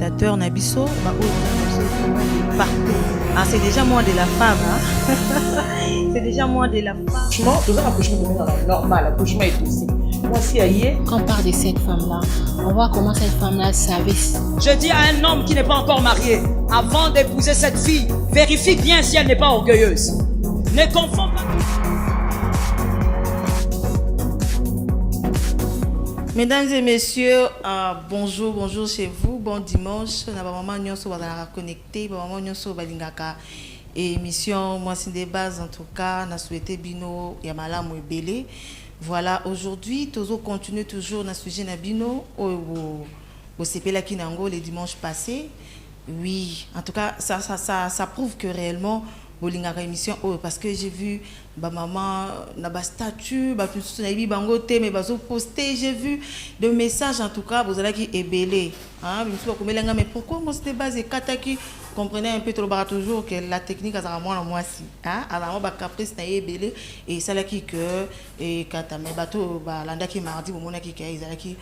téléspectateurs Nabiso, partout. Ah, c'est déjà moins de la femme. Hein? C'est déjà moins de la femme. Franchement, tout ça, l'accouchement est normal, l'accouchement est aussi. Moi, si aïe. Quand on parle de cette femme-là, on voit comment cette femme-là savait. Je dis à un homme qui n'est pas encore marié, avant d'épouser cette fille, vérifie bien si elle n'est pas orgueilleuse. Ne confonds pas. Mesdames et messieurs, bonjour chez vous, bon dimanche. Na maman nyonso bazala connecté, maman nyonso balingaka émission moi c'est des bases en tout cas, na souhaité bino ya malamu ebele. Voilà, aujourd'hui tozo continue toujours na sujet na bino au sepela kinango les dimanches passés. Oui, en tout cas ça prouve que réellement bolingaka émission parce que j'ai vu ba maman na ba statut ba plus na bi bango te mais bazo poster, j'ai vu des messages en tout cas bozala ki ebele hein biso ko melenga mais pourquoi moi c'était basé kataki comprenez un peu trop bara toujours que la technique azara moi si hein alors ba caprice na ebele et ça là qui que et kata mais bato ba landa ki mardi bomona ki ka izala ki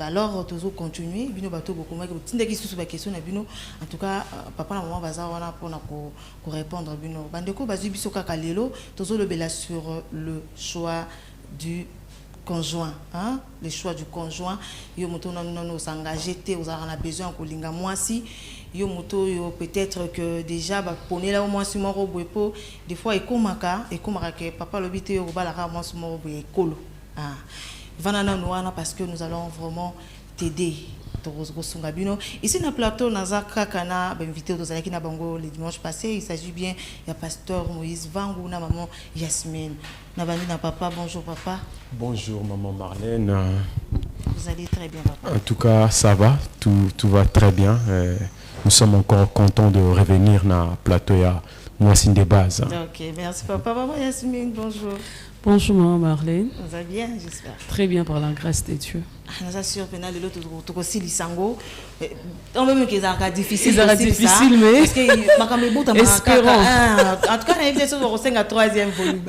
alors toujours continuer bino bato beaucoup mais tinda ki sous ba question na bino en tout cas papa na maman baza wana pour na ko répondre bino bandeko bazu biso kaka lelo toujours le bela sur le choix du conjoint hein le choix du conjoint yo moto non s'engager té aux a besoin ko linga mwasi yo moto yo peut-être que déjà ba poner là au moins sur mon roboepo des fois ekomaka que papa lobité yo ba la ra moi sur mon robo ekolo ah vanana noana parce que nous allons vraiment t'aider. Ici dans le plateau, nous avons invité na bango le dimanche passé. Il s'agit bien du pasteur Moïse Vangou, na maman Yasmine. Na papa, bonjour papa. Bonjour maman Marlène. Vous allez très bien papa. En tout cas, ça va, tout va très bien. Nous sommes encore contents de revenir dans le plateau à Moissine des bases. Ok, merci papa. Maman Yasmine, bonjour. Bonjour maman Marlène. Vous allez bien, j'espère. Très bien par la grâce de Dieu. Nous assure que l'autre aussi lisango. On même que ça difficile. C'est difficile mais parce que ma camébou t'as en tout cas on a évité ça au 3e volume.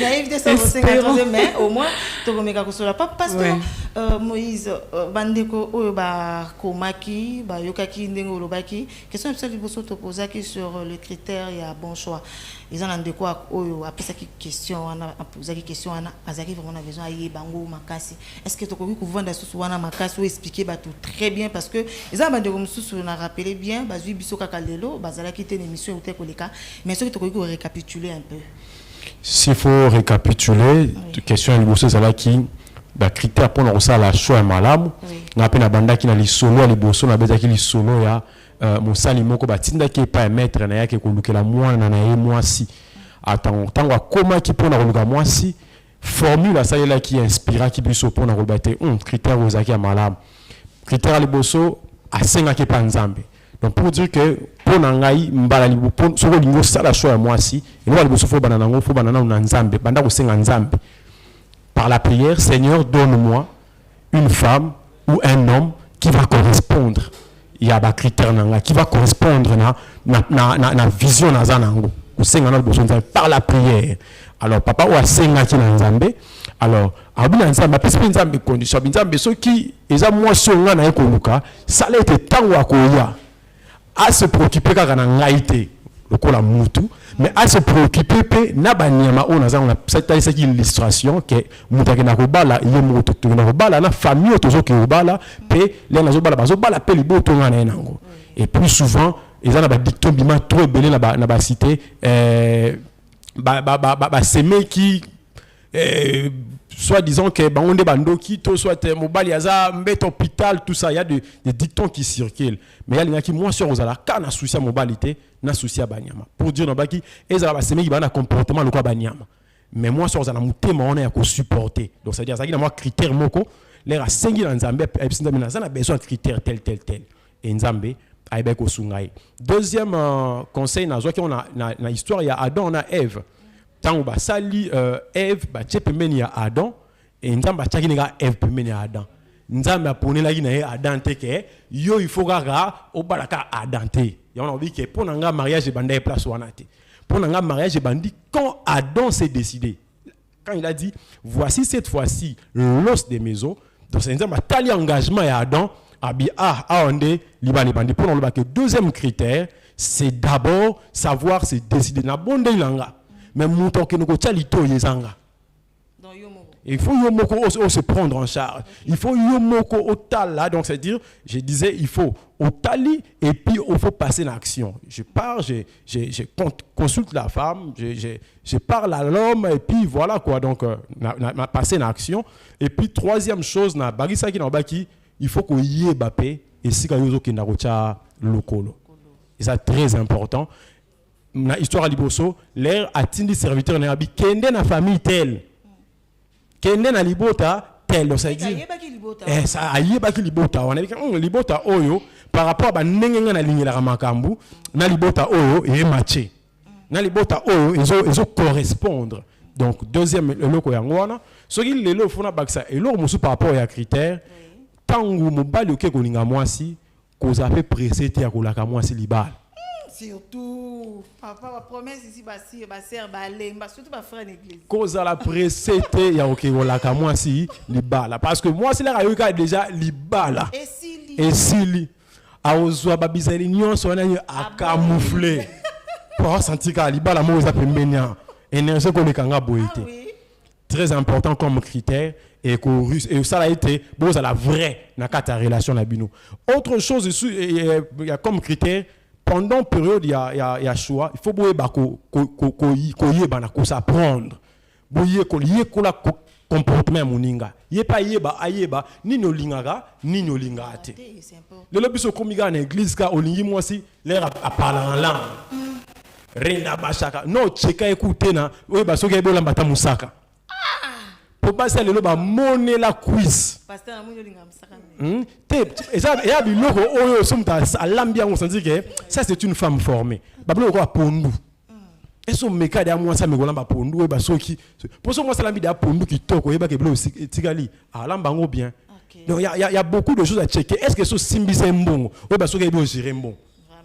On a évité ça au 3e mais au moins tu comme ka kosola pas parce que Moïse bandeko oyo ba komaki ba yokaki ndengo lobaki question absolue boso te poser sur le critère ya bon choix. Ils ont ndeko oyo après ça qui question on a posé qui question on a azaki vraiment a besoin ayi bango makasi. Est-ce que tu peux vendre sous wana makasi ou expliquer ba tout très bien parce que ils ont bandeko mususu on a rappelé bien bazui biso kaka lelo bazala qui une émission ou te koleka mais ce que tu peux récapituler un peu. S'il faut récapituler question le bosso ça là qui ba critère pour on ça la choix malamu na pe na banda qui na li solo le bosso na beza qui li solo ya mosali moko batinda ki pa mettre na yake kolukela mwana na ye mwasi atango akoma ki pona koluka mwasi formule ça là qui inspira qui biso pona kolbate critère ozaki ya malamu critère liboso asenga ki pa nzambe donc pour dire que pona ngai mbala liboso soko lingo sala choix ya mwasi et no liboso fo banana ngo fo banana na nzambe banda ko senga nzambe par la prière Seigneur donne-moi une femme ou un homme qui va correspondre. Il y a des critères qui va correspondre na vision na zanango par la prière. Alors papa ou asenga ki na nzambe alors abuna nzambe pesa nzambe condition nzambe so ki eza mwasi nga na ekoluka ça l'a été tango akoya à se préoccuper kaka na ngaite lokola mutu mais à se préoccuper pe na banyama on a cette illustration que mutaki na kobala ye mutu to na kobala na famille tozo ki kobala pe les na zobala bazobala pe liboto nga na nango et plus souvent ils ont ba dicton bima trop belé na ba cité ba semé qui soit disant que on est bandoki to soit mobile yaza mbet hôpital tout ça il y a des dictons qui circulent mais il y a qui moi sur aux ala kana souci à mobilité na souci à banyama pour dire no baki ezala ba semé qui ba na comportement le quoi banyama mais moi sur aux ala mutema on est à supporter donc ça veut dire ça qui na moi critère moko les ra sengi na nzambe epsinda mina ça na besoin de critères tel et nzambe aibe ko sungai deuxième conseil na zo qui on a na histoire il y a Adam on a Ève tant ba sali Ève ba tchepemeni ya Adam et nzamba tchaki nga Ève pemeni ya Adam nzamba aponela ki na ye Adam te ke yo il faut kaka obalaka Adam te ya on a dit que pour nga mariage banda e place wana te pour nga mariage bandi quand Adam s'est décidé quand il a dit voici cette fois-ci l'os des maisons donc c'est nzamba tali engagement ya Adam on est Libanais. Pour le deuxième critère, c'est d'abord savoir se décider. Na bonde ilanga. Mais mouton que nous lito yezanga. Il faut se prendre en charge. Il faut yomoko au tala. Donc, c'est-à-dire, je disais, il faut au tali et puis il faut passer en action. Je pars, je consulte la femme, je parle à l'homme et puis voilà quoi. Donc, passer en action. Et puis, troisième chose, na barisa qui n'a pas qui, il faut qu'on y ait bappé et si qu'on y n'a pas locolo. Et ça très important. Dans l'histoire à Liboso, l'air a tindi serviteur n'a pas kende na famille telle. Kende na libota tel, ça dit. Ça aïe ba ki libota. On a dit libota oyo par rapport à nengenga na ligne la makambu na libota oyo et matché. Na libota oyo ils correspondre. Donc deuxième loko yangwana, ce qui le fona baksa et lo musu par rapport à critère tangu mobali oke kolinga mwasi ko za fait pressé te akolaka mwasi libala. Surtout, papa, ma promesse ici, ma sœur, surtout ma frère d'église. Cause à la précédente, il y a ok, voilà, moi si, libala. Parce que moi, c'est là qu'il y a déjà libala. Et si, à Ozoa Babizali, nous sommes à camoufler. Pour sentir que libala, moi, ça peut m'énerver. Énergie qu'on est kanga boité. Très important comme critère. Et ça a été, bon, c'est la vraie, n'a qu'à ta relation à Bino. Autre chose, il y a comme critère. Pendant période il y a choix, il faut ko s'apprendre. La comportement moninga. Il pas ayeba ni no lingara ni no lingate. Le lobiso komiga na église ka olingi mwasi l'air à parler en langue. Renda bashaka. No cheka écouter na oyeba soki ebola mbata musaka. Pour passer le loba monnaie la quiz. Pasteur na munyo linga musaka. Ça c'est une femme formée. Bablo ko pondu. Eso meka de moi ça me golamba pondu e ba soki. Pour ça moi ça la vie de pondu qui toko e ba ke blo tigali. Ah lambango bien. Donc il y a beaucoup de choses à checker. Est-ce que ce simbi c'est bon ou ba soki e bo gérer bon.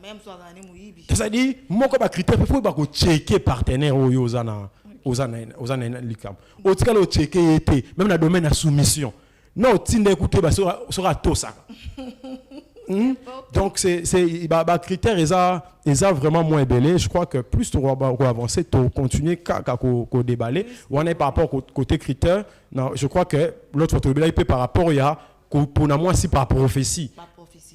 Même soit dans les muyibi. Ça dit moko ba critère faut ba ko checker partenaire o yo zana likam. O tikalo checker été même dans le domaine de soumission. Non, tinde écouter bah sera tout ça. Donc c'est critère ils a vraiment moins belé. Je crois que plus tu vas avancer, tu continuer qu'à déballer. On est par rapport au côté critère. Non, je crois que l'autre il peut par rapport il y a pour moi si par prophétie.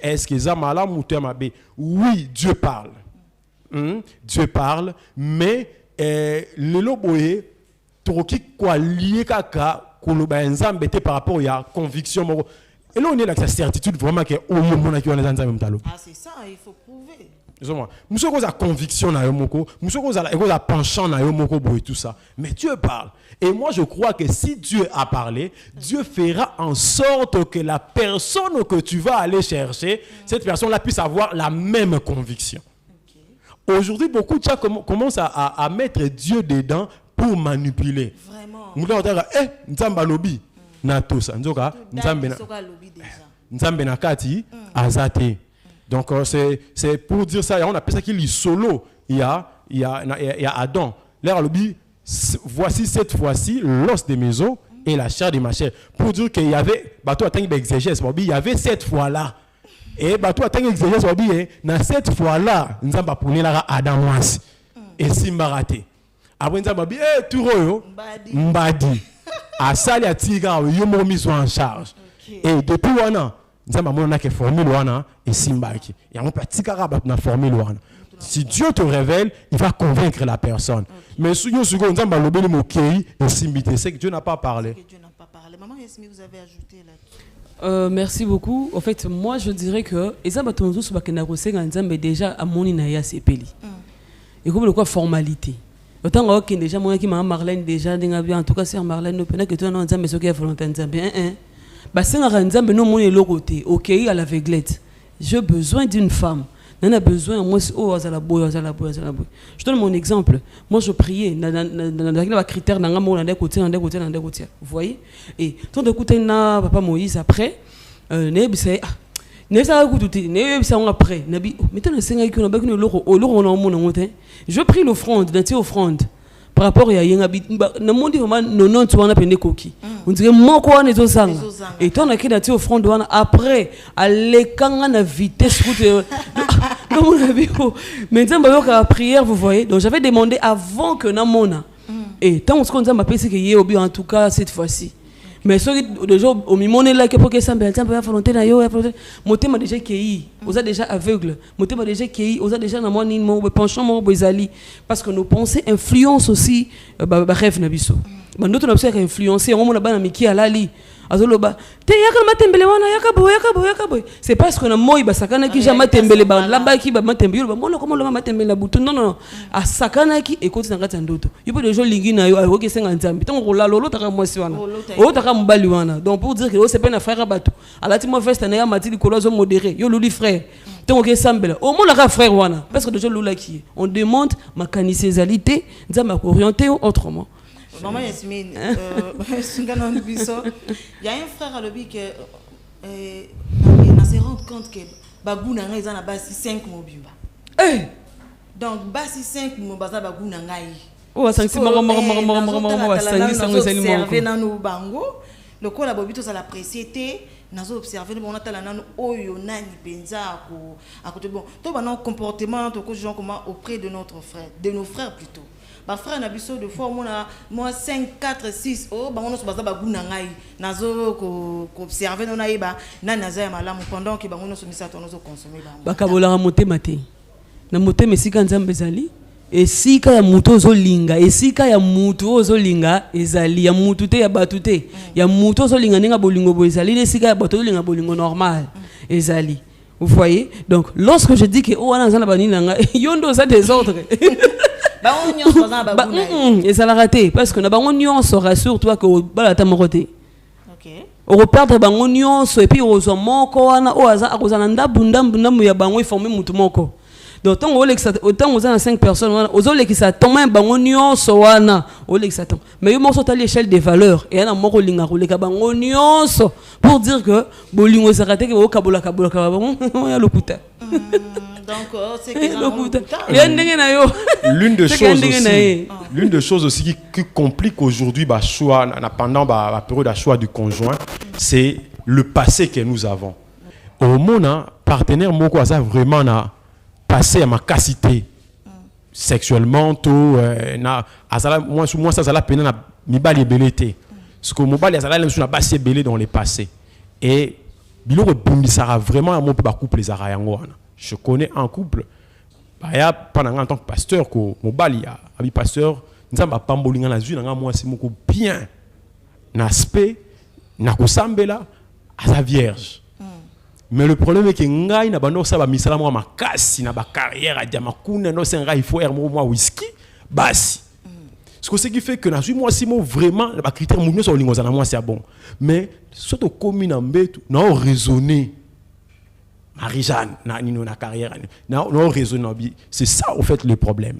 Est-ce que ça malam ou termabé? Oui, Dieu parle. Dieu parle, mais le loboé troki quoi lié kaka par rapport à la conviction. Et là, on est avec la certitude vraiment que c'est ça, il faut prouver. Nous sommes à conviction, nous sommes à penchant et tout ça. Mais Dieu parle. Et moi, je crois que si Dieu a parlé, Dieu fera en sorte que la personne que tu vas aller chercher, cette personne-là puisse avoir la même conviction. Aujourd'hui, beaucoup de gens commencent à mettre Dieu dedans pour manipuler. Vraiment. Nzamba lobi na tosa nzoka nzambe na kati azate. Donc c'est pour dire ça, on appelle ça qu'il est solo. Il y a Adam. L'air lobi voici cette fois-ci l'os de mes os et la chair de ma chair. Pour dire qu'il y avait bateau atteint exégèse, il y avait cette fois-là. Et bateau atteint exégèse na cette fois-là nzamba puni la Adam mwasi et simbarate. Après nzamba bi turoyo mbadi asali atiga yo mo mise en charge. Et depuis wana nzamba mona ke formule wana et simbaki. Ya mo pratika ba na formule wana. Si Dieu te révèle, il va convaincre la personne. Mais si yo sugo nzamba lobeli mo kei et simbité, c'est que Dieu n'a pas parlé. Maman Yasmi, vous avez ajouté là. Merci beaucoup. En fait, moi je dirais que ezamba tonzo so bakena kosenga nzambe déjà amoni na ya sepeli. Et comme le quoi formalité. Autant que déjà moi qui m'a Marlène déjà en tout cas c'est Marlène no pena que tu non nzambe so ki volonté nzambe ba senga nzambe no moni lo côté OK à l'aveuglette. J'ai besoin d'une femme. On a besoin moi je donne mon exemple. Moi je priais dans les critères dans un côté. Vous voyez? Et tant d'écouter na papa Moïse après après je prie l'offrande offrande par rapport à yengabi na monde vraiment 90 wana pende koki on dirait moko wana ezozanga et toi on a qui au front de wana après alekanga na vitesse route comme on a vu mais nzamba yoka prière vous voyez donc j'avais demandé avant que na mona et tant on se nzamba pesi que yé obi en tout cas cette fois-ci mais ceux déjà au mimone là que pour que ça ben la volonté na yo motema déjà qui vous êtes déjà aveugle motema déjà qui vous êtes déjà na moi ni mon penchant mon bezali parce que nos pensées influencent aussi rêve na biso nous on observe influencer on mona bana miki alali azoloba te yaka matembele wana yaka boy c'est parce que na moi basakana ki jamais tembele ba là-bas ki ba matembele ba mona comment le matembele la butu non a sakana ki ekoti na ngati ndoto yupo déjà lingi na yo akoki senga nzambi tant ko la lolo taka mwasi wana o taka mbali wana donc pour dire que c'est pas na frère bato alati mo veste na ya matili kolozo modéré yo luli frère tant que sambela au moins la frère wana parce que déjà lula ki on demande ma canicésalité nzamba orienter autrement. Maman Yasmine, il y a un frère à l'objet qui se rend compte que Bagou n'a pas na basi 5 mobimba. Donc basi 5 mobasa Bagou n'a ngai. Oh 5 observer na no bango. Le ko la bobito ça l'apprécier nazo observer bon atala nanu oyo nani penza à côté bon. To ba non comportement to ko gens comment auprès de notre frère, de nos frères plutôt. Ba frère na biso de fois moi 5 4 6 oh ba on se basa ba guna ngai nazo ko observer na yeba na naza ya malamu pendant que ba on se misa to nazo consommer ba kabola motema te na motema sika nzambe zali esika ya muto ozolinga esika ya muto ozolinga ezali ya mutu te ya batu te ya muto ozolinga ninga bolingo bo ezali esika ya batu ozolinga bolingo normal ezali. Vous voyez donc lorsque je dis que oh wana nzana bani nanga yondo ça désordre et ça l'a raté parce que na bango nyonso rassure-toi que bala ta moroté. OK. On reperdre bango nyonso et puis ozo moko wana o aza akozana ndabunda ya bango former mutu moko. Donc tant autant aux 5 personnes wana ozo lekisa toma bango nyonso wana o lekisa toma. Mais yo morso ta l'échelle des valeurs et na moko linga ko leka bango nyonso pour dire que bolingo ça raté que o kabola bango ya lokuta. Donc c'est l'une des choses aussi qui complique aujourd'hui choix pendant la période de choix du conjoint, c'est le passé que nous avons. Au moment partenaire moko ça vraiment na passé à ma capacité sexuellement tout na azala moi ça ça la peine na mibali belete parce que mobali azala même sur na basi belé dans les passés et biloko bumbisara vraiment à mon couple les arayango. Je connais un couple, pendant en tant que pasteur, mon bali a pasteur, nous avons pambolinga na zui na moi c'est moko bien, n'aspect, na kosambela à sa vierge. Mais le problème est que ngai na bano sa ba misala moi ma kasi na ba carrière a dia makuna no senga il faut moi whisky basi. Ce qui fait que na zui moi si mo vraiment ba critère mo so lingo za na moi c'est bon. Mais surtout comme na mbetu na raisonner Marie-Jeanne, na carrière, c'est ça au fait le problème.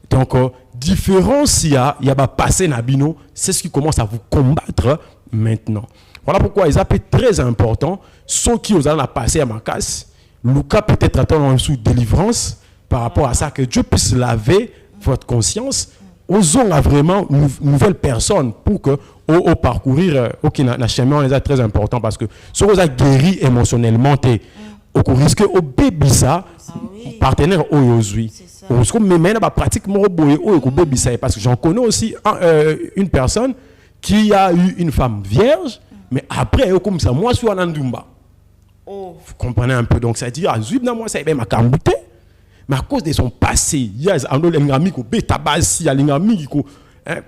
Donc différence il y a passé nabino, c'est ce qui commence à vous combattre maintenant. Voilà pourquoi ils appellent très important ceux qui ont passé à ma casse. Lucas peut-être attend en sous délivrance par rapport à ça que Dieu puisse laver votre conscience. Osons vraiment une nouvelle personne pour que au parcourir na chemin on les a très important parce que ceux qui ont guéri émotionnellement au risque au bébé ça partenaire aujourd'hui parce que mais maintenant pratiquement au bébé ça parce que j'en connais aussi une personne qui a eu une femme vierge mais après comme ça moi je suis en Andumba vous comprenez un peu donc ça dit moi ça est ma cambouté mais à cause de son passé il y a un ami qui bêta basi il y a un ami qui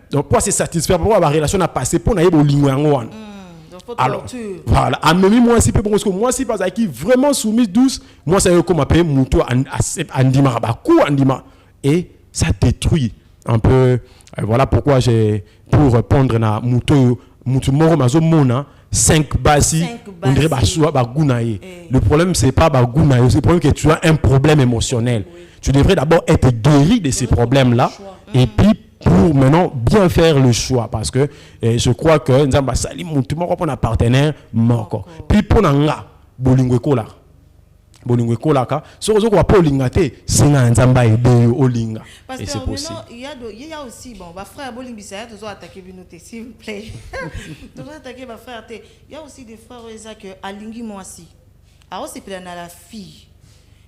donc pour se satisfaire pour la relation a passé pour naïe bolingo yango. Alors, voilà, amène moi si parce que moi si parce qui vraiment soumise douce, moi ça comme appeler muto andima rabaku andima et ça détruit un peu voilà pourquoi j'ai pour répondre na muto moro mazo mona 5 basi on dirait bagunaye. Le problème c'est pas bagunaye, c'est le problème que tu as un problème émotionnel. Tu devrais d'abord être guéri de ces problèmes là et puis pour maintenant bien faire le choix parce que je crois que nous avons sali mon partenaire moko puis pour nanga bolingo ekola bolingo ekolaka soki ozokoka mpo olinga te senga nzambe ayede yo olinga Parce et que c'est possible. il y a aussi, bon, ma frère Bolimbisa, tu dois attaquer Binoté, s'il vous plaît. Tu dois attaquer ma frère. Il y a aussi des frères que Alingi Moasi. Alors, c'est plein à la fille.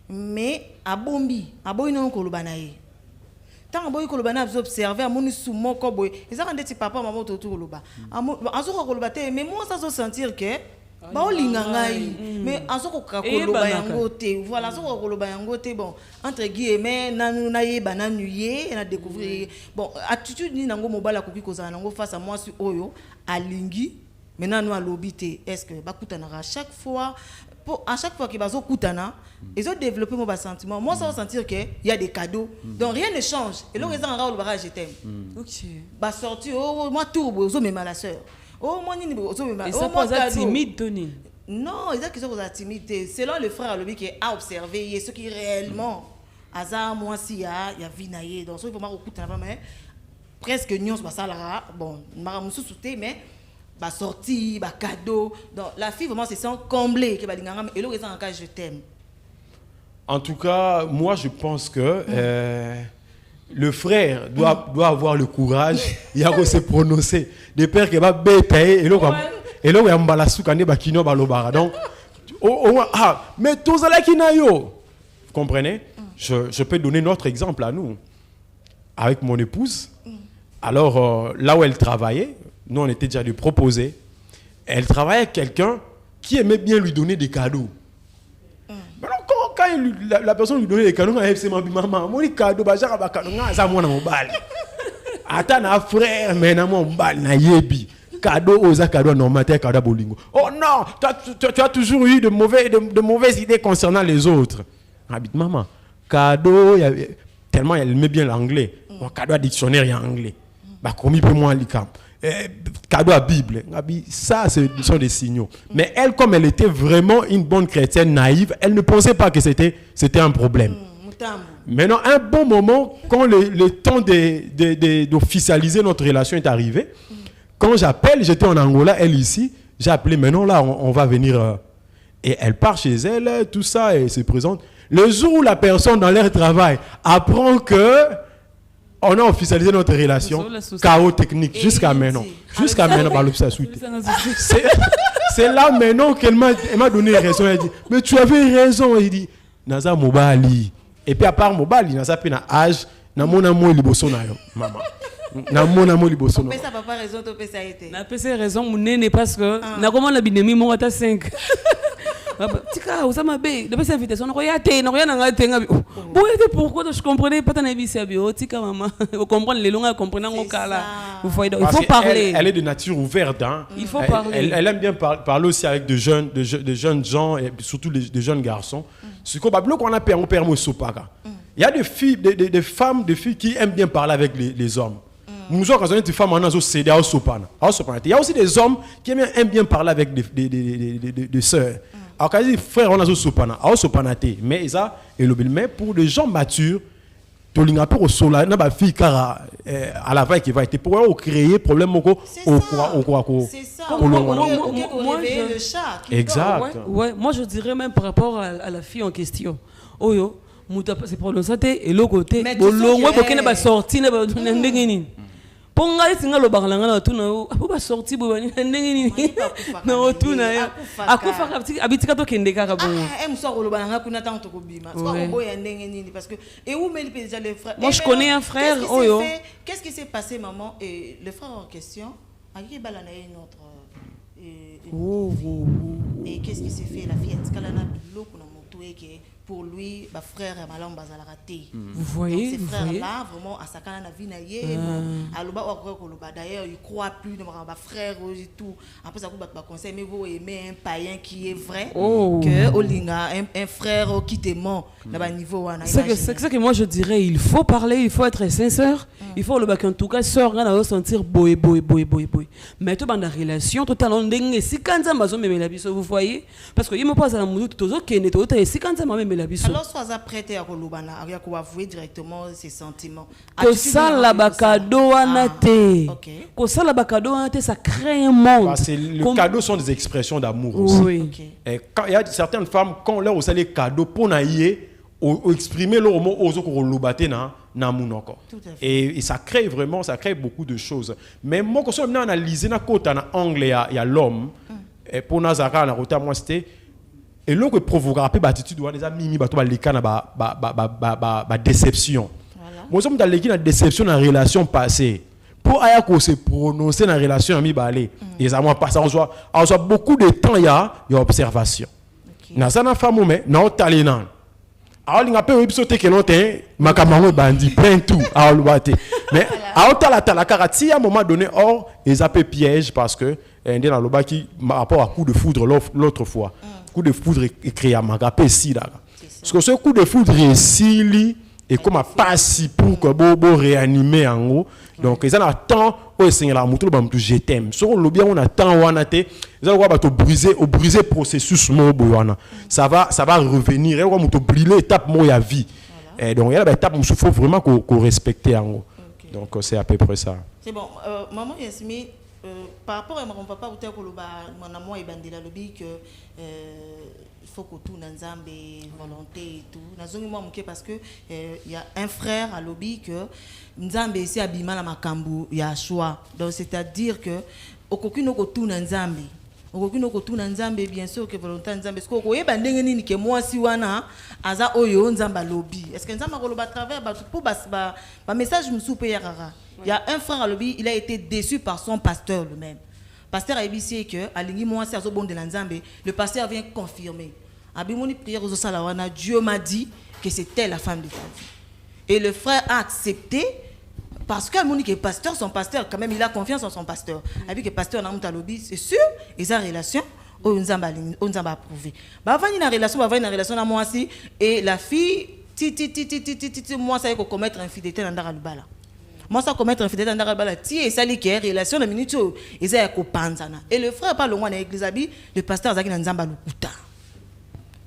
Mais à Bombi, à Boy non Kolobanaye. Tant que Boy Kolobana vous observez, à mon soumon Koboy, ils ont rendu papa, maman, tout le bas. À ce Kolobate, mais moi, ça se sentir que. Ba olinga ngai mais azoko kakoloba yango te voilà azoko kakoloba yango te bon entre guillemets nanu na yeba nanu ye na découvrir bon attitude ni nango mobala koki kozana nango face à moi sur oyo alingi mais nanu alobi te est-ce que bakutana à chaque fois que bazo kutana ils ont développé mon sentiment moi ça va sentir que il y a des cadeaux donc rien ne change et le raison en le barrage je t'aime OK ba sorti oh moi tourbo zo même la sœur. Oh, moi, et ça pose à timide, Tony. Non, ils ont timide. Selon le frère Alobi qui a observé, il y a ceux qui réellement, hasard, moi, si il y a vinaillé. Donc, il faut m'écouter mais presque nous, ça là, bon, nous souté, mais bah sortie, bah cadeau. Donc, la fille vraiment se sent comblée que et le raison en cas je t'aime. En tout cas, moi, je pense que le frère doit avoir le courage il a se prononcer des pères qui va bétailler et là il y a mbalasu kane bakino balobara donc mais tous là qui na yo vous comprenez je peux donner notre exemple à nous avec mon épouse alors là où elle travaillait nous on était déjà de proposer elle travaillait avec quelqu'un qui aimait bien lui donner des cadeaux. Quand la personne lui donnait des cadeaux, elle s'est dit maman, mon cadeau, bajar ba cadeau, ça moi na mobile. Attends na frère, mais na mobile na yebi. Cadeau aux cadeaux normal, cadeau bolingo. Oh non, tu as toujours eu de mauvaises idées concernant les autres. Habite maman, cadeau, tellement elle aimait bien l'anglais. Mon cadeau à dictionnaire en anglais. Bah commis pour moi l'icam. Cadeau à Bible, ça ce sont des signaux. Mais elle, comme elle était vraiment une bonne chrétienne naïve, elle ne pensait pas que c'était un problème. Maintenant, un bon moment, quand le temps d'officialiser notre relation est arrivé, quand j'appelle, j'étais en Angola, elle ici, j'ai appelé, maintenant là, on va venir. Et elle part chez elle, tout ça, et se présente. Le jour où la personne dans leur travail apprend que on a officialisé notre relation, chaos technique, jusqu'à maintenant. Jusqu'à maintenant, c'est là maintenant qu'elle m'a donné raison. Elle dit, mais tu avais raison. Il dit, Naza Mobali. Et puis à part Mobali, Naza fait un âge, na mon amour liboso na yo, maman. Na mon amour liboso na. Mais ça papa raison, tu peux ça été. Na pesa raison, mon nene parce que na comment la binemi mon ata 5. Tika usama be depuis cette invitation on regarde na ngate ngabi pourquoi je comprenais pas ta invité bio tika maman vous comprenez les longs comprendre ngokala il faut parler elle est de nature ouverte hein. Il faut parler elle aime bien parler aussi avec de jeunes gens et surtout des jeunes garçons ce qu'on a permis sopaka il y a des filles des femmes des filles qui aiment bien parler avec les hommes. Nous avons des femmes en cédé au sopana. Il y a aussi des hommes qui aiment bien parler avec des sœurs. Alors quand ils disent frère on a sopana, mais ça et le mais pour les gens matures, to linga pour sola na ba fille car à la veille qui va être pour créer problème au c'est ça. Moi le chat. Exact. Ouais, moi je dirais même par rapport à la fille en question. Oyo, muta c'est prononcé et le côté bolongwe bokene ba sorti na ba ndenge nini. Ponga isinga lo bakalanga na tuna apo ba sorti bo bani ndenge nini na otuna ya akufa abitika to kende kaka bongo mso ko lo balanga kuna tant to ko bima so ko boya ndenge nini parce que et où mais déjà les frères moi je connais un frère oyo qu'est-ce qui s'est passé maman et le frère en question a qui balana notre et qu'est-ce qui s'est fait la fille est calana biloko na moto eke pour lui ba frère malam bazala raté vous voyez ces frères là vraiment à sakana na vie na ye aloba okoko koloba d'ailleurs il croit plus de ba frère et tout après ça ko ba conseil mais vous aimez un païen qui est vrai que olinga un frère qui te ment na ba niveau wana c'est ça que moi je dirais il faut parler il faut être sincère il faut le bac en tout cas sort na sentir boy mais tout dans la relation totalement ndenge si kanza mazo memela biso vous voyez parce que il me pose à la mutu tozo kende to si kanza memela la biso. Alors soit prêté à kolobana, à avouer directement ses sentiments. Ko sala bakado wana te. Ko sala bakado wana te, ça crée un monde. Le cadeau sont des expressions d'amour aussi. Oui. Et quand il y a certaines femmes quand leur aussi les cadeaux pour naïe ou exprimer leur mot aux autres lobate na munoko. Et ça crée vraiment, ça crée beaucoup de choses. Mais moi quand on a analysé na côté na angle il y a l'homme et pour Nazara na rota moi c'était et l'autre que provoquera peu attitude ou des amis bato ba leka na ba déception. Moi sommes dans l'équipe na déception dans relation passée. Pour aya ko se prononcer dans relation ami balé. Et ça moi pas ça on soit beaucoup de temps il y a observation. Na ça na femme mais na talent. Alors il y a peu épisode que non té makamango bandi plein tout à lobate. Mais à la karati à un moment donné or ils appellent piège parce que ndé na loba qui rapport à coup de foudre l'autre fois. Coup de foudre créé à magapé ici là. Parce que ce coup de foudre ici et comme a passé pour que bobo réanimer en haut. Donc ils attendent au Seigneur la moto ba je t'aime. Sur le bien on attend wana té ils va to briser processus mo bowana. Ça va revenir et on moto brûler étape mo ya vie. Et donc il y a étape il faut vraiment qu'on respecter en haut. Donc c'est à peu près ça. C'est bon maman Yasmine par rapport à mon papa ou tel que le mon amour et bandela lobby que il faut que tout n'ensemble volonté et tout nazongi moi muke parce que il y a un frère à lobby que nzambe ici abima la makambu ya choix donc c'est-à-dire que okokino ko tout n'ensemble okokino ko tout n'ensemble bien sûr que volonté nzambe parce que okoyeba ndenge nini ke moi si wana aza oyo nzamba lobby est-ce que nzamba ko loba travers pour ba message musupe ya rara. Il y a un frère à lobby, il a été déçu par son pasteur lui-même. Pasteur a dit que alingi moi c'est au bon de l'Anzambe, le pasteur vient confirmer. Abimoni prière aux salawana, Dieu m'a dit que c'était la femme de ta vie. Et le frère a accepté parce que Monique est pasteur, son pasteur quand même il a confiance en son pasteur. Avec que pasteur na muta lobby, c'est sûr, ils ont relation au Nzamba approuvé. Ba va une relation na moi aussi et la fille moi ça y est commettre infidélité dans Daralubala. Moi ça commettre infidélité dans Darabala ti et ça li que relation na minute ils a ko panzana et le frère pas le moi na église abi le pasteur azaki na nzamba lukuta.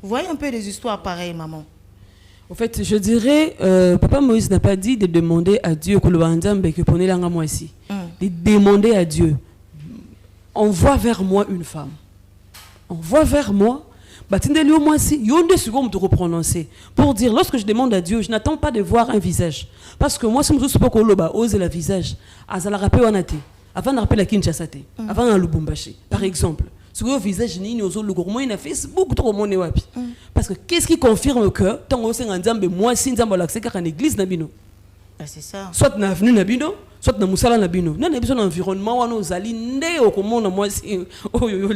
Vous voyez un peu des histoires pareilles maman. En fait, je dirais papa Moïse n'a pas dit de demander à Dieu que le nzambe que prenez la moi ici. De demander à Dieu envoie vers moi une femme. Envoie vers moi pour dire, lorsque je demande à Dieu, je n'attends pas de voir un visage. Parce que moi, si je ne peux pas oser le visage, avant de rappeler la Kinshasa, avant de Lubumbashi, par exemple, si le visage n'est pas le Facebook, parce que qu'est-ce qui confirme que tant que moi, si je suis en église, c'est ça. Soit na avenue Nabino, soit na musala Nabino. Non, on a environnement où nous allons né au comment moi si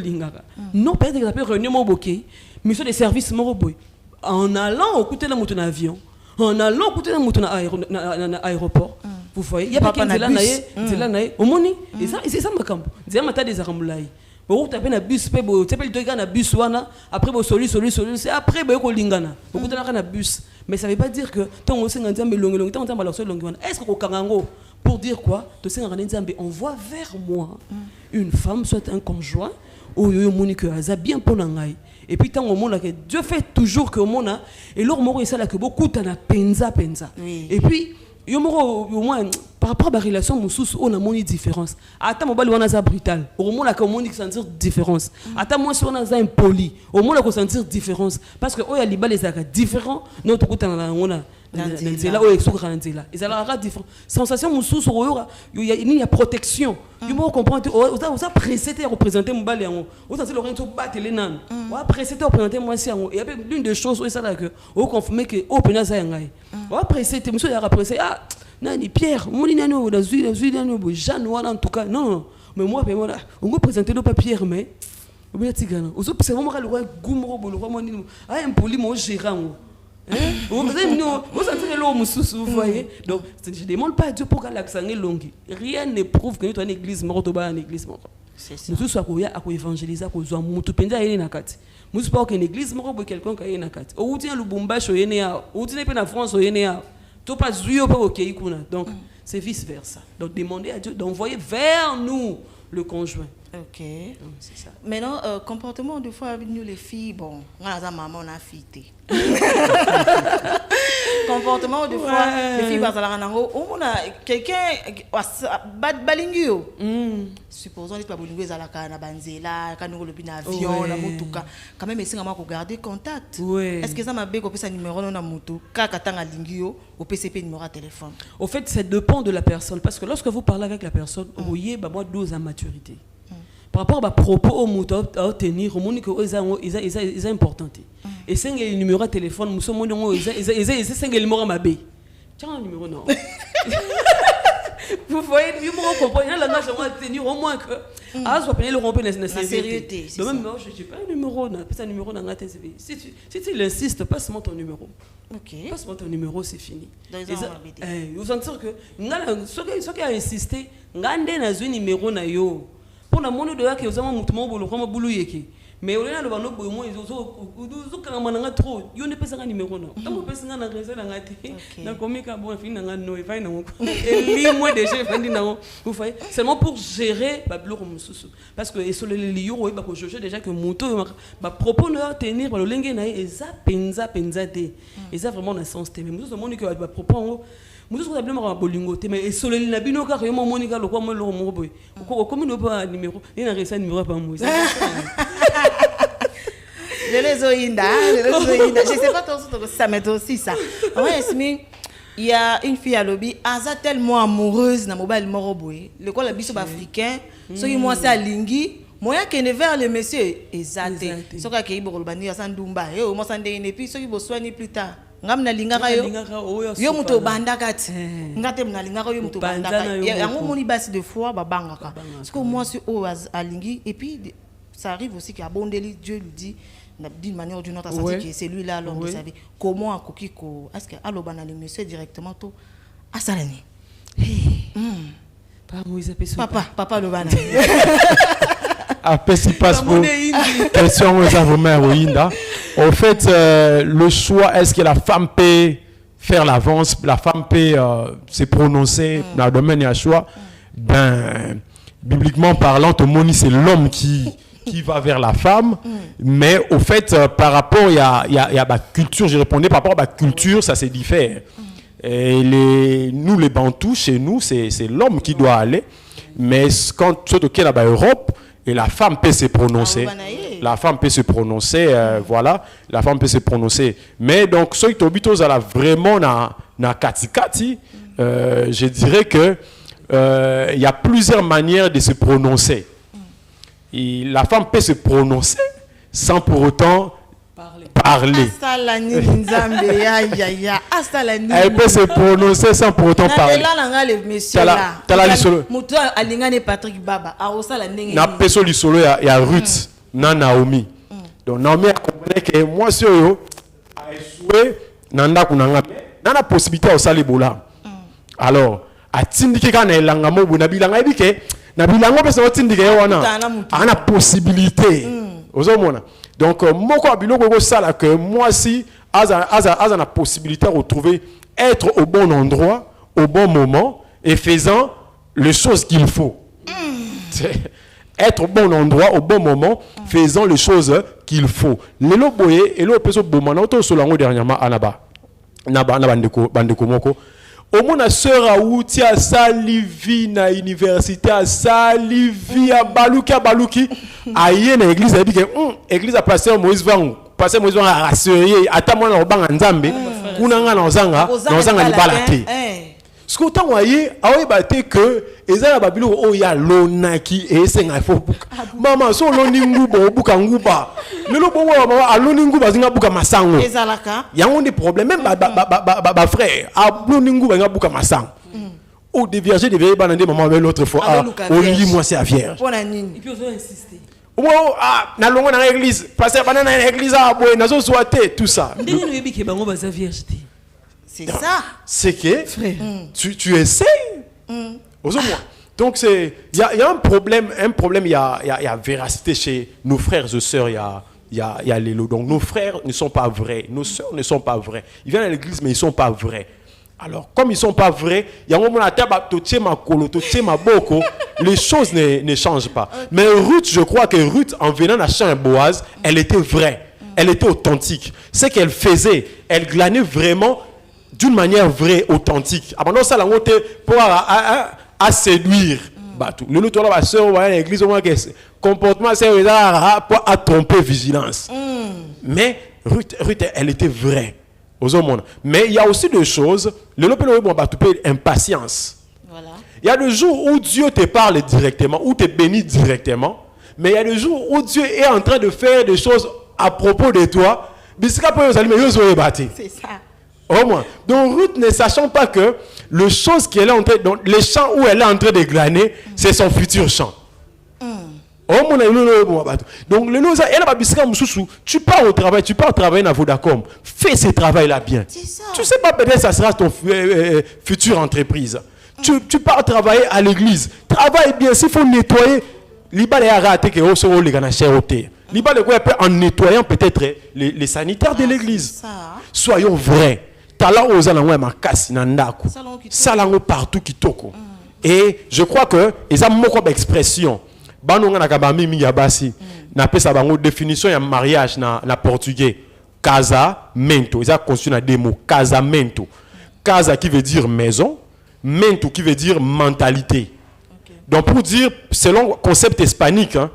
lingara. Non, peut-être que ça peut réunir mon bouquet, mais sur des services moroboy. En allant écouter la moto en avion, en allant écouter la moto en aéroport. Vous voyez, il y a pas de là naïe, au moni. Et ça, c'est ça ma camp. Dis mata des aramulai. Bon, tu as un bus, tu as un bus, après, c'est après, beaucoup de bus. Mais ça ne veut pas dire que tant que tu as un est-ce que pour dire quoi? On voit vers moi une femme, soit un conjoint, ou bien pour l'angaï. Et puis, tant au monde, Dieu fait toujours que au monde, et l'or moro est ça que beaucoup t'en a penza. Et puis, au moins, par rapport à la relation, on a une différence. Attends, on a brutal. Au moins, on a sentir différence. Attends, moi, si on a impoli, au moins, on a sentir différence. Parce que, oh, il y a les différents, notre côté, on a. Ils ont différentes sensations. Il y a protection. Il faut comprendre. Vous avez précédé à représenter mon balai. Vous avez battu les nains. Vous avez précédé à représenter moi aussi. Et l'une des choses, c'est ça que vous confirmez que vous avez précédé. Vous avez précédé. Monsieur a précédé. Ah, Nani Pierre, mon inano, la Zui, Jeanne, en tout cas. Non, mais moi, on va présenter le papier, mais. C'est vraiment le roi Goumro, le roi Monino. Ah, un poli, mon gérant. Vous voyez. Donc, je ne demande pas à Dieu pour que l'accent est long. Rien ne prouve que nous sommes une église morte ou une église morte. Nous sommes à évangéliser, à nous penda et nakati. Nous sommes pas une église morte ou quelqu'un qui est nakati. Ou tient le Lubumbashi ou yénéa, ou tient la France ou yénéa. Tout pas zuyo pas ok ikuna. Donc, c'est vice versa. Donc, demandez à Dieu d'envoyer vers nous le conjoint. Ok. C'est ça. Maintenant, comportement de fois avec nous les filles, bon, on a maman, on a fité. Comportement de fois, les filles, on a quelqu'un, balingio. Supposons que balingio est à la cana banzela, quand nous le avion, la motuka, quand même, c'est vraiment garder contact. Est-ce que ça m'a bien copié sa numéro dans la moto, quand on a lingio, au PCP numéro de téléphone? Au fait, ça dépend de la personne, parce que lorsque vous parlez avec la personne, vous voyez, moi, 12 ans de maturité. Par rapport à propos au moto à tenir, au monde que c'est important. Et c'est un numéro de téléphone, nous sommes c'est un numéro à ma baie. Tiens, un numéro non. Vous voyez, le numéro comprend. Il y a la nage à tenir au moins que. Ah, je vais payer le rompé dans la sérieuxté. De même, je n'ai pas un numéro, pas un numéro dans la tête. Si tu insistes, passe-moi ton numéro. Ok. Passe-moi ton numéro, c'est fini. Vous en dire que, ceux qui ont insisté, ngande na un numéro na yo. Pour la monnaie de là que vous avez un boulot yeki. Mais au lieu de le boulot, ils ont quand trop. Ils n'ont pas un numéro. Tant que vous avez un réseau dans la tête, dans le comique, bon, fin dans no, il non. Et lui, moi déjà, fin dans vous voyez. Seulement pour gérer, bah boulot comme sous. Parce que sur les lieux, bah je juge déjà que moto, bah propos ne tenir, bah le lingue na, et ça penza té. Et ça vraiment dans sens té. Mais nous sommes monique bah propos. Nous sommes simplement bolingo té. Mais sur les labino car moi monica le quoi moi le moboy. Comme nous pas numéro, il y a un récent numéro pas moi. Je sais pas trop si ça m'est aussi ça. Il y a une fille à lobby, elle est tellement amoureuse dans mobile moroboy. Le quoi le biso africain, ceux qui moi c'est à Lingui, moi qui ne vers le monsieur exact. Ceux qui est borobani à Sandumba, et au moins Sandé et puis ceux qui vont soigner plus tard. Ngam na lingaka yo muto bandaka ti ngate na lingaka yo muto bandaka yango moni basi de fois babangaka parce que moi sur à Lingui et puis ça arrive aussi qu'à Bondeli Dieu lui dit d'une manière ou d'une autre, que c'est lui là l'homme de sa vie. Comment un coquille, est-ce que allo banal le monsieur directement tout à Salani? Papa le banal. Après, si passe pour question aux avomères au Inda. En fait, le choix, est-ce que la femme peut faire l'avance, la femme peut se prononcer dans le domaine du choix? Ben, bibliquement parlant, tout le monde, c'est l'homme qui va vers la femme, mais au fait, par rapport à la culture, j'ai répondu, par rapport à la culture, ça c'est différent. Et nous, les Bantous, chez nous, c'est l'homme qui doit aller, mais quand tu es là-bas en Europe, et la femme peut se prononcer. La femme peut se prononcer, voilà, la femme peut se prononcer. Mais donc, ceux qui habitent vraiment dans Katikati, je dirais que il y a plusieurs manières de se prononcer. Et la femme peut se prononcer sans pour autant parler. Elle peut se prononcer sans pour autant parler. Il y a Ruth, Naomi. Donc Naomi a compris que moi, si je suis la possibilité de faire bola. Alors, à Tindike, quand elle a la possibilité. Donc, moi, si j'ai la possibilité de retrouver, être au bon endroit, au bon moment, et faisant les choses qu'il faut. Être au bon endroit, au bon moment, faisant les choses qu'il faut. Les loboye, et l'autre personne, dernièrement, au moins, la sœur Aouti a salivi na université, a salivi à Balouki, a yé na église, a dit que l'église a passé Moïse Van, a rassuré, à ta moine au banc en Zambé, Kunanga Nozanga Libalate. Ce que tu as voyé, que les gens ont dit que l'onaki et c'est un faux book. Maman, so l'oninguba, bukanguba. Le lobo a l'oninguba, zinga buka masango. Il y a des problèmes, même frère, a l'oninguba, zinga buka masango. Ou des vierges, des vieilles bananes, maman, avec l'autre fois, on lit moi c'est la vierge. Et puis on insister. Na longo na l'église, passer banane na l'église, nazo souhaité, tout ça. C'est ça. C'est que tu essayes. Donc il y a un problème, il y a véracité chez nos frères et sœurs, il y a les lots. Donc nos frères ne sont pas vrais, nos sœurs ne sont pas vraies. Ils viennent à l'église mais ils ne sont pas vrais. Alors, comme ils ne sont pas vrais, il y a un moment les choses ne changent pas. Mais Ruth, je crois que Ruth, en venant acheter un Boaz, elle était vraie. Elle était authentique. Ce qu'elle faisait, elle glanait vraiment d'une manière vraie, authentique. Avant ça, la montée pour à séduire. Le nous tournons à l'église, comportement, c'est pour à tromper vigilance. Mais Ruth, elle était vraie. Mais il y a aussi des choses, impatience. Voilà. Il y a des jours où Dieu te parle directement, où te bénit directement, mais il y a des jours où Dieu est en train de faire des choses à propos de toi. C'est ça. Au moins. Donc Ruth, ne sachant pas que les choses qu'elle est en train, donc les champs où elle est en train de glaner, c'est son futur champ. Donc tu pars au travail, tu pars travailler dans Vodacom, fais ce travail-là bien. Tu sais pas, peut-être ça sera ton future entreprise. Tu pars travailler à l'église, travaille bien, s'il faut nettoyer, en nettoyant peut-être les sanitaires de l'église. Soyons vrais. Salango partout qui toko. Et je crois que ils ont beaucoup d'expression. Banonga na mimi ya basi. Na pesa bango définition ya mariage na portugais. Casamento. Ils ont construit na des mots casamento. Casa qui veut dire maison, mento qui veut dire mentalité. Donc pour dire selon le concept hispanique, hein,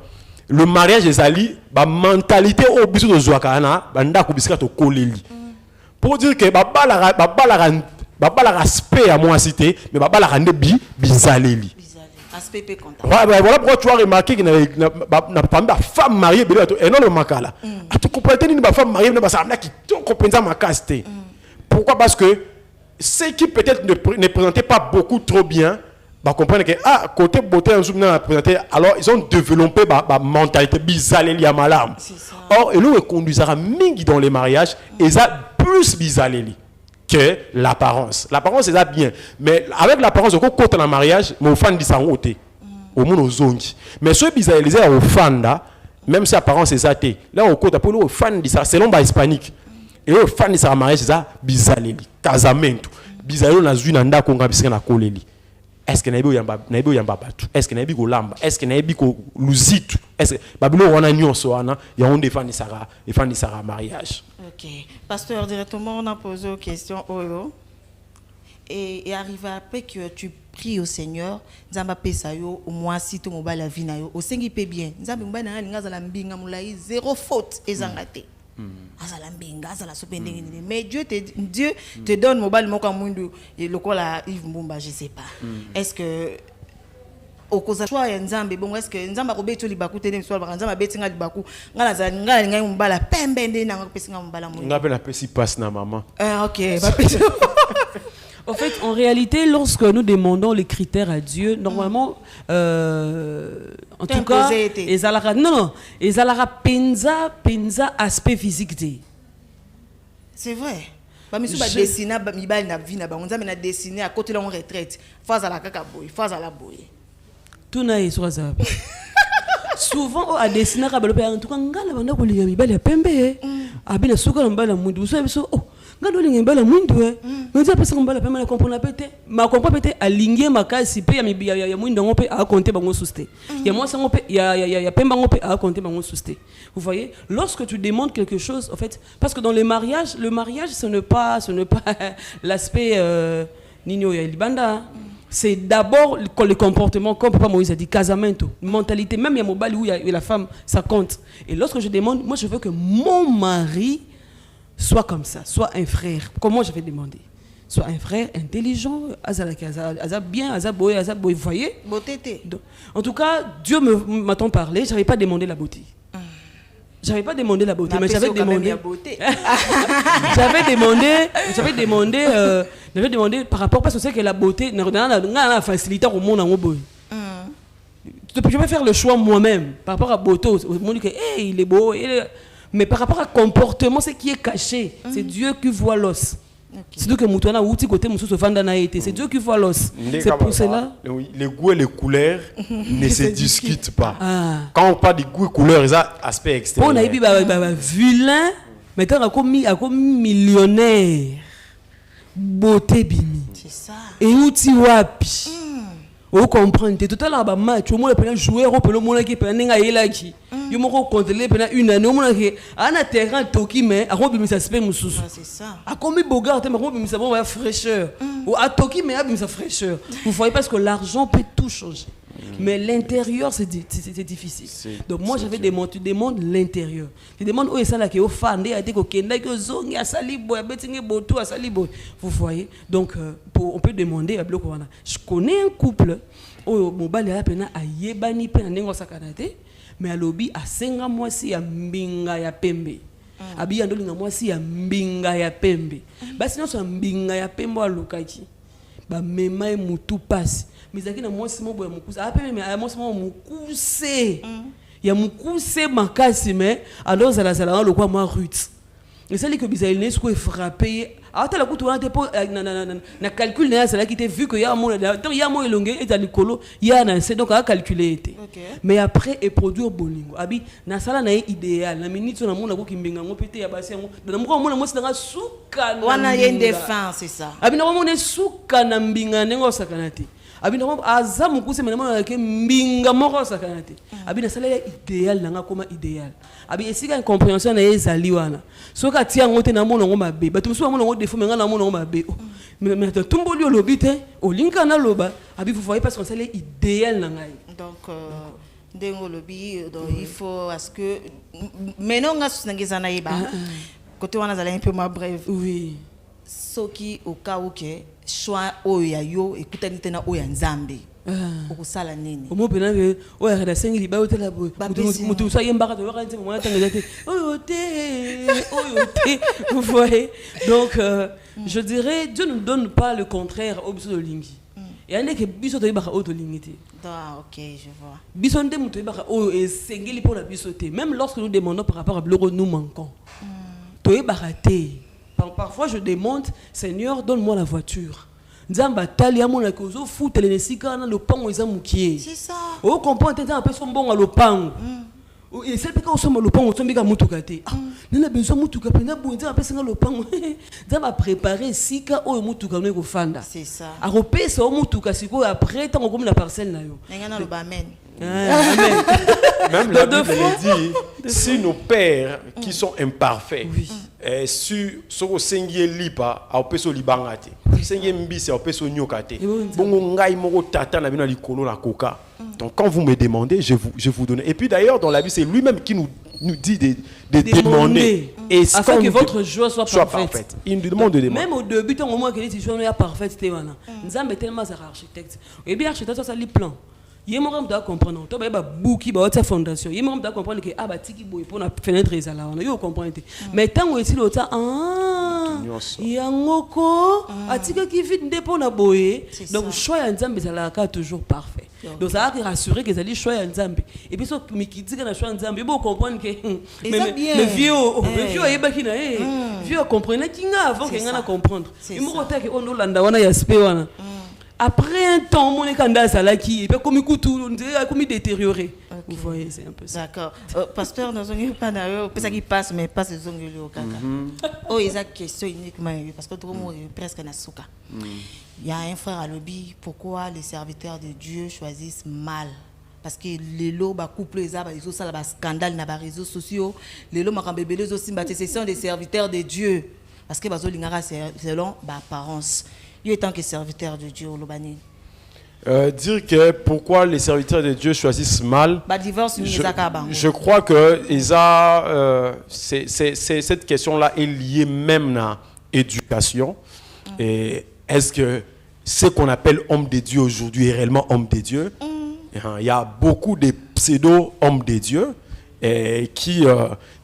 le mariage des alliés, la mentalité au bisu de Zouakana, banda kubiska to koleli. Pour dire que baba la respect à moi cité, mais baba la rende bizaleli. Aspect content. Voilà pourquoi tu as remarqué que na femme mariée et non le makala. Tu comprends ni ba femme mariée na ça qui comprend ma caste. Pourquoi? Parce que ceux qui peut-être ne présentaient pas beaucoup trop bien, bah comprendre que côté beauté un jour présenté, alors ils ont développé ma mentalité bizaleli à malam. Or et nous conduisera mingi dans les mariages et ça plus bizaleli que l'apparence. L'apparence c'est ça bien, mais avec l'apparence au côté dans le mariage, mon fan dit ça en haute. Au monde aux zongi. Mais ceux bizaleli au fanda, même si l'apparence c'est ça té. Là au côté pour le fan dit ça selon ba hispanique. Et au fan dit ça mariage c'est ça bizaleli, casamento. Bizaleli na zui na ndako ngabisika na koleli. Est-ce que naibi yamba batu? Est-ce que naibi ko lamba? Est-ce que naibi ko luzitu? Est-ce que babilo wana nyonso wana ya on défend sara mariage. OK. Pasteur, directement on a posé aux questions et arrivé après que tu pries au Seigneur, nzamba pesa yo au moins si to mobile la vie na yo, au sengi pe bien. Nzamba mba na linga za la mbinga mulai zéro faute ezangate. Mais Dieu te donne mobile moka mundu et le kola Yves Mbumba, je sais pas. Est-ce que au cause choix ya nzambe bon est-ce que nzamba ko beto libaku tene so ba nzamba betinga libaku ngala za ngala ngai mbala pembe nde na pesinga mbala mundu ngabe la pesi passe na maman. OK, ba peso. En fait, en réalité, lorsque nous demandons les critères à Dieu, normalement, en tout cas, ils alara penza aspect physique. C'est vrai. Bah monsieur ba dessiner ba mi ba na vie na ba on na dessiner à côté de la retraite. Phase à la kaka boy, phase à la boy. Tout na yeso za. Souvent à dessiner ka balope en tout cas ngala banda ko liya mi ba ya pembe. Abina suka mbala mundu so biso oh ngalo lingembala mwindu nza pesa mbala pema na comprendre pété ma comprendre pété aligner makasi pe ya mwindu ngope a compter bango souste ya moi sango pe ya pemba ngope a compter bango souste. Vous voyez, lorsque tu demandes quelque chose en fait parce que dans le mariage ce n'est pas l'aspect nino ya libanda. C'est d'abord le comportement, comme Papa Moïse a dit, casamento, mentalité, même il y a mobile où il y a la femme, ça compte. Et lorsque je demande, moi je veux que mon mari soit comme ça, soit un frère. Comment je vais demander? Soit un frère intelligent, bien, vous voyez? Beauté. En tout cas, Dieu m'a-t-on parlé, je n'avais pas demandé la beauté. J'avais pas demandé la beauté, mais j'avais demandé. J'avais demandé par rapport parce que c'est que la beauté n'a facilité au monde en boy. Je peux faire le choix moi-même par rapport à beauté. Au monde que il est beau, mais par rapport à comportement, ce qui est caché, c'est Dieu qui voit l'os. C'est donc que Moutouana outil côté Moussou Fandana été. C'est Dieu qui voit l'os. C'est pour cela. Les goûts et les couleurs ne se discutent pas. Quand on parle des goûts et couleurs, ils ont aspect extérieur. On a eu vilain, mais quand on a commis millionnaire. beauté bimi. C'est ça. Et outi wapi. Vous comprenez, tout à l'heure, bah match, au moins le joueur, au peu le monde qui peut n'enga elaki. Yo moko contrôler pendant une année, au moins que ana terrain toki mais a robi misa spé mususu. C'est ça. A combien bogart, mais robi misa bon fraîcheur. Ou a toki mais a misa fraîcheur. Vous voyez parce que l'argent peut tout changer. Mais l'intérieur c'est difficile. Donc moi j'avais demandé, tu demandes l'intérieur. Tu demandes où est ça là qui est au fan, a été kokenda que zongi a sali boy, betinge boto a sali boy. Vous voyez? Donc on peut demander à bloc wana. Je connais un couple où mon bal est pena a yebani pena nengo sakanate, mais à lobby a senga mwasi ya mbinga ya pembe. Abi andolinga mwasi ya mbinga ya pembe. Basi non so mbinga ya pembe wa lukaki. Ba mema e mutu passe. Mais akina mwasi mo boya mukuse. A pembe mais mwasi mo mukuse. Ya mukuse makasi mais alors ça la le quoi moi rut. Et ça que bisaïne ce est frappé. Alors tu as la coupe na calcul na ça là qui était vu que y a mon donc y a mon elongé et alikolo y a na c'est donc à calculer été. Mais après et produire bolingo. Abi na sala na idéal na minute na mona ko kimbinga ngo pété ya basi ngo na mo mona mo sanga suka na wana y a une défense c'est ça. Abi na mo ne suka na mbinga nengo sakanati. Abi na aza mukuse mena mona ke mbinga moko sakanati. Abi na sala ya idéal na koma idéal. Abi esika une compréhension na ezali wana. Soka tia ngote na mona ngo mabe. Bato so mona ngo défaut menga na mona ngo mabe. Mais tumboli olobite olinka na loba. Abi vous voyez parce qu'on sala idéal na ngai. Donc ndengo lobi donc il faut à ce que maintenant nga susangeza na yeba. Côté wana zala un peu moins bref. Oui. Soki au cas où que choix oya yo ekutani tena oya nzambe. Okusala nini? Omo pena que oya kada sengili ba hotela boy. Mutu sa yembaka to wakati mo yata ngate. Oyote. Vous voyez? Donc je dirais Dieu ne donne pas le contraire au biso de lingi. Et ande que biso to yebaka auto lingité. Ah OK, je vois. Biso nde mutu yebaka o sengili pour la bisoté. Même lorsque nous demandons par rapport à bloro nous manquons. To yebaka te. Parfois je demande Seigneur donne-moi la voiture. Nzamba tali amona ko zo futele nesika na lopango eza mukie. C'est ça. O comprend tenta un peu son bon à lopango. Et c'est parce qu'on somme lopango sombika mutuka te. Nana besoin mutuka pena bonza un peu singa lopango. Nzamba préparer sika o mutuka no ko fanda. C'est ça. A repesa o mutuka siko après tant comme la parcelle na yo. Ngana lo ba amen. Amen. Même la Bible dit, si nos pères qui sont imparfaits, sur ce sengie lipa, au peso libangate, sengie mbisi au peso nyokate, bongo ngai moko tata na bina likolo la coca. Donc quand vous me demandez, je vous donne. Et puis d'ailleurs dans la Bible c'est lui-même qui nous dit de demander et afin que votre joie soit parfaite. Il nous demande de demander. Même au début tant au moins que les joie est parfaite c'était wana. Nzambe tellement ça architecte. Et bien architecte ça li plan. Yémoram doit comprendre. Toi, bah bouki, bah autre fondation. Yémoram doit comprendre que ah bah tiki boy pour la fenêtre est là. On a eu comprendre. Mais tant que c'est l'autre yangoko atika qui vite dépend na boye. Donc choix ya nzambe ça la toujours parfait. Donc ça a rassuré que ça dit choix ya nzambe. Et puis so mikiti que na choix nzambe, il faut comprendre que le vieux yebaki na vieux comprendre kinga avant que ngana comprendre. Il mo kota que on landa wana ya spe wana. Après un temps, mon écanda salaki et puis comme écoute tout, on dirait comme détérioré. Vous voyez, c'est un peu ça. D'accord. Pasteur, nous avons pas d'ailleurs, ça qui passe, mais pas ces ongles au caca. Oh, il y a une question uniquement parce que tout le monde est presque na souka. Il y a un frère à lobby. Pourquoi les serviteurs de Dieu choisissent mal? Parce que les lots, bah couple les arbres, ils ont ça là, scandale na réseaux sociaux. Les lots, ma bébés aussi, bah ce sont des serviteurs de Dieu. Parce que bazo lingara selon bah apparence. Il est tant que serviteur de Dieu au Lobani. Dire que pourquoi les serviteurs de Dieu choisissent mal, je crois que cette question-là est liée même à l'éducation. Et est-ce que ce qu'on appelle homme de Dieu aujourd'hui est réellement homme de Dieu? Il y a beaucoup de pseudo-hommes de Dieu qui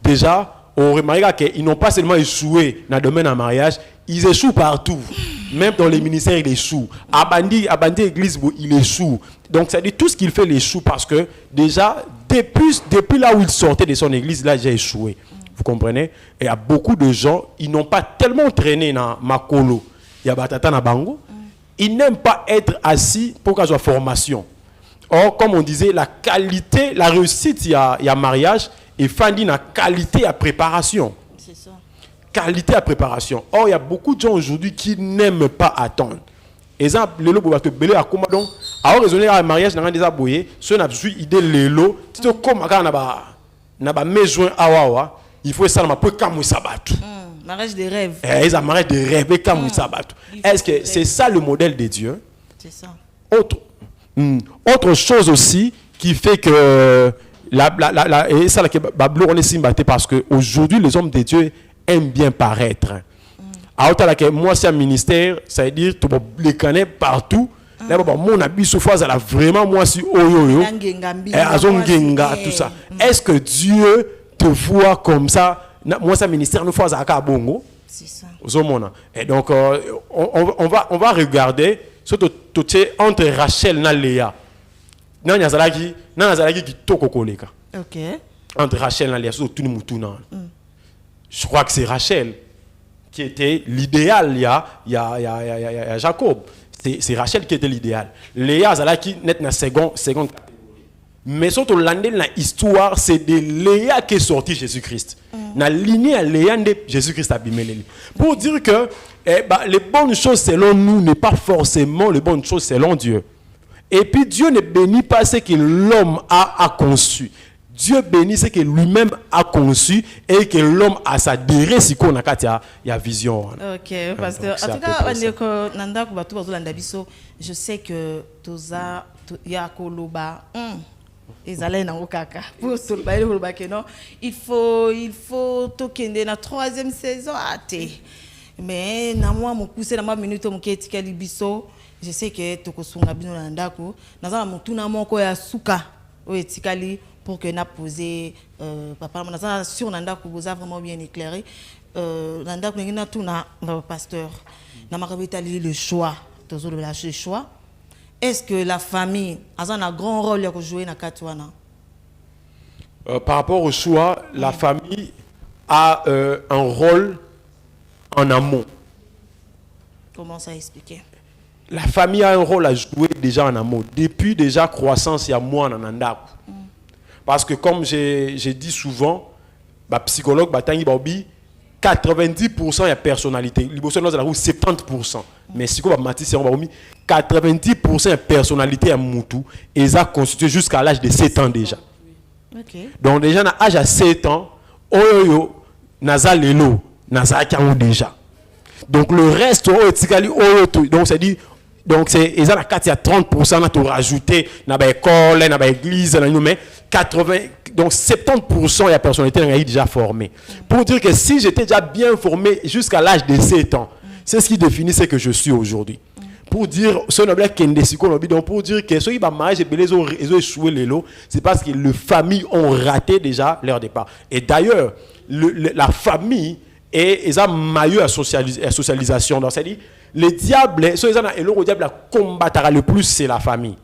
déjà, on remarque qu'ils n'ont pas seulement échoué dans le domaine du mariage, ils échouent partout. Même dans les ministères, il échoue. Abandi église, il échoue. Donc, ça dit tout ce qu'il fait, il échoue parce que déjà, depuis là où il sortait de son église, là, j'ai échoué. Vous comprenez? Et il y a beaucoup de gens, ils n'ont pas tellement traîné dans Makolo. Il y a Batata na Bango. Ils n'aiment pas être assis pour qu'il y ait formation. Or, comme on disait, la qualité, la réussite, il y a mariage, et Fandi, la qualité, il y a préparation. C'est ça. qualité à préparation. Or, il y a beaucoup de gens aujourd'hui qui n'aiment pas attendre. Exemple, lelo bo bato belé akoma donc alors raisonner à mariage na déjà boyé, ce n'a pas idée lelo, tu te comme aka na ba besoin awawa, il faut ça na pour kamu sabatu. Mariage des rêves. Ils ont mariage de rêve et kamu sabatu. Est-ce que c'est ça le modèle de Dieu? C'est ça. Autre chose aussi qui fait que et ça là que Bablo on est simbaté parce que aujourd'hui les hommes de Dieu aiment bien paraître. Alors moi c'est un ministère, ça veut dire tu les connais partout. Là mon habit souffrance là vraiment moi si oyoyo. Azongenga tout ça. Est-ce que Dieu te voit comme ça? Moi c'est un ministère nous faisons à bongo. C'est ça. Et donc on va regarder surtout entre Rachel et Léa. Nazalaki qui toko koleka. OK. Entre Rachel et Léa surtout tout le monde. Je crois que c'est Rachel qui était l'idéal, il y a Jacob. C'est Rachel qui était l'idéal. Léa, qui est dans seconde catégorie. Mais surtout, l'histoire, c'est de Léa qui est sorti Jésus-Christ. Dans la lignée à Léa de Jésus-Christ abîmé. Pour dire que les bonnes choses selon nous n'est pas forcément les bonnes choses selon Dieu. Et puis Dieu ne bénit pas ce que l'homme a conçu. Dieu bénit ce que lui-même a conçu et que l'homme a s'adhéré si qu'on a ya vision. OK, parce que en tout cas je sais que toza ya koloba ezalé na okaka pour tout le que non il faut tokende na 3e saison até mais na moi mon pousser na ma minute mon ketika libiso je sais que tokosunga bino na ndako nazala mutuna moko ya suka o etikali pour que n'a posé papa on sur nanda ko vous a vraiment bien éclairé nanda ko ngina tuna pasteur na makabetali le choix toujours le choix. Est-ce que la famille a un grand rôle à jouer dans Katouana? Par rapport au choix, la famille a un rôle en amont. Comment ça expliquer? La famille a un rôle à jouer déjà en amont. Depuis déjà croissance, il y a moi en Nanda. Parce que comme j'ai dit souvent, bah, psychologue, bah, 90% de la personnalité. Les 70%. Mais si on va 90% de la personnalité à Moutou, ils ont constitué jusqu'à l'âge de 7 ans déjà. Okay. Donc déjà, à l'âge de 7 ans, naza lelo, naza kiango déjà. Donc le reste, donc c'est dit, donc c'est ils ont la 30% à tout rajouter dans l'école, dans l'église, mais 80, donc 70% de la personnalité est déjà formée. Pour dire que si j'étais déjà bien formé jusqu'à l'âge de 7 ans, c'est ce qui définit ce que je suis aujourd'hui. Pour dire, donc pour dire que ceux qui ont marié, ils ont échoué les lots, c'est parce que les familles ont raté déjà leur départ. Et d'ailleurs, la famille est un maillot à socialisation. Donc c'est-à-dire, les diables, ceux qui ont diable combattra le plus, c'est la famille.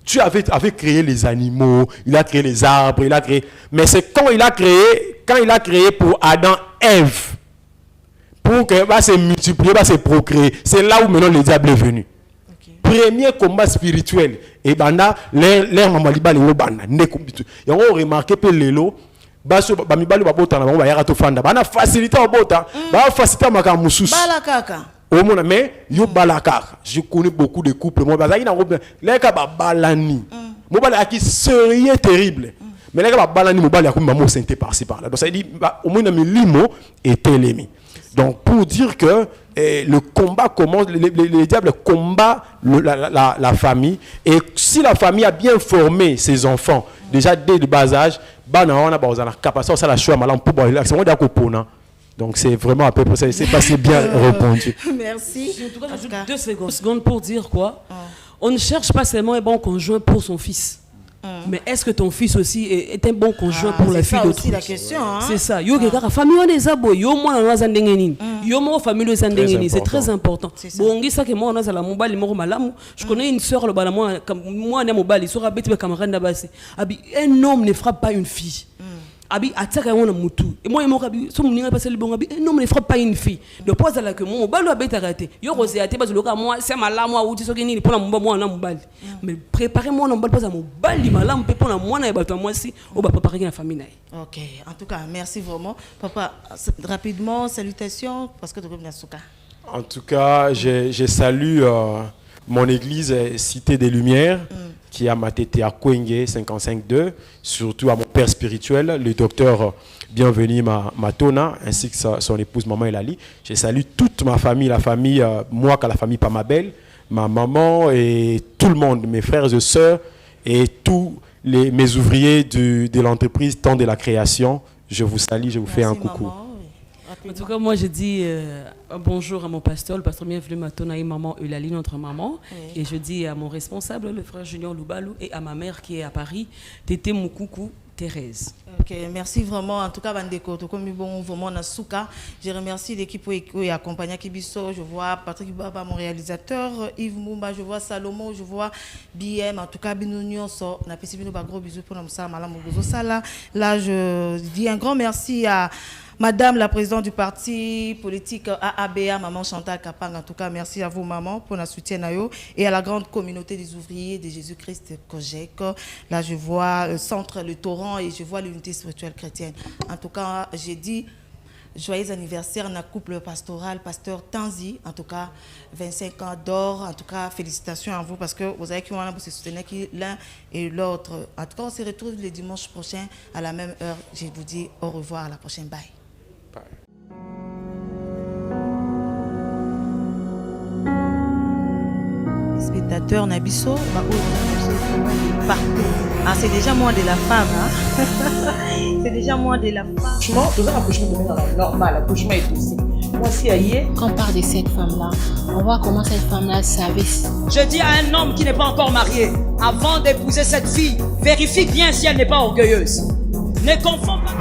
Tu avais créé les animaux, il a créé les arbres, il a créé. Mais c'est quand il a créé pour Adam et Ève, pour que va se multiplier, va se procréer. C'est là où maintenant le diable est venu. Premier combat spirituel. Et banda, l'air maman liba le banda. Et on remarque que les lots, baso bamibali babota na ba yara to fanda. Bana facilité au bota, ba facilité makamusus. Balakaka. Mais yo balakaka. Je connais beaucoup de couples. Moi, bazaki na robe. Les ka ba balani. Mo bala qui serait terrible. Mais les ka ba balani mo bala ko maman sainté par-ci par-là. Donc ça dit au moins na mi limo et télémi. Donc pour dire que le combat commence, les diables combattent la famille. Et si la famille a bien formé ses enfants, déjà dès le bas âge, on a la capacité de la choix malam pour donc c'est vraiment à peu près, c'est pas si bien répondu. Merci. En tout cas, j'ajoute 2 secondes pour dire quoi. On ne cherche pas seulement un bon conjoint pour son fils. Mais est-ce que ton fils aussi est un bon conjoint pour la fille d'autrui? C'est la question. C'est ça. Yo la famille on est abo, yo moi on a zandengeni. Yo moi famille zandengeni, c'est très important. Bon, ça que moi on a la mobali mo malamu. Je connais une sœur le bala moi comme moi on est mobali, sera bête be camarade d'abassi. Abi un homme ne frappe pas une fille. Abi ataka on mutu et moi mo kabi so muninga passer le bon abi non mais ne frappe pas une fille le pose là que mon balo abeta raté yo rosé até parce que moi c'est mala moi outi so kini pour na moi na mbali mais préparer moi na mbali pas à mon bali mala mpe pour na moi na bato moi si on va préparer la famille na. OK, en tout cas merci vraiment papa, rapidement salutations parce que tu es Souka. En tout cas, je salue mon église Cité des Lumières qui a Matete à Kwenge 55-2, surtout à mon père spirituel, le docteur Bienvenu Matona, ainsi que son épouse Maman Elali. Je salue toute ma famille, la famille, moi, la famille Pamabel, ma maman et tout le monde, mes frères et sœurs et tous mes ouvriers de l'entreprise Temps de la Création. Je vous salue, je vous fais un coucou. Maman. En tout cas, moi je dis bonjour à mon pasteur, le pasteur Bienvenu Matona et maman Eulalie, notre maman. Oui. Et je dis à mon responsable, le frère Julien Loubalou, et à ma mère qui est à Paris, Tété Moukoukou, Thérèse. Ok, merci vraiment. En tout cas, Bandeko, tout comme bon, vraiment, Nasuka. Je remercie l'équipe qui accompagne Kibiso. Je vois Patrick Baba, mon réalisateur, Yves Moumba, je vois Salomon, je vois BM. En tout cas, Binounion, on a fait un gros bisou pour nous. Là, je dis un grand merci à Madame la présidente du parti politique AABA, Maman Chantal Kapang. En tout cas, merci à vous, maman, pour notre soutien et à la grande communauté des ouvriers de Jésus-Christ Kojek. Là, je vois le centre, le torrent et je vois l'unité spirituelle chrétienne. En tout cas, j'ai dit joyeux anniversaire à la couple pastoral, pasteur Tanzi. En tout cas, 25 ans d'or. En tout cas, félicitations à vous parce que vous avez qui vous soutenir l'un et l'autre. En tout cas, on se retrouve le dimanche prochain à la même heure. Je vous dis au revoir, à la prochaine. Bye. Spectateur Nabiso, partout. Ah, c'est déjà moins de la femme. Hein? C'est déjà moins de la femme. Franchement, tout ça, accouchement normal, accouchement est aussi. Moi, si aïe. Quand on parle de cette femme-là, on voit comment cette femme-là savait. Je dis à un homme qui n'est pas encore marié, avant d'épouser cette fille, vérifie bien si elle n'est pas orgueilleuse. Ne confonds pas.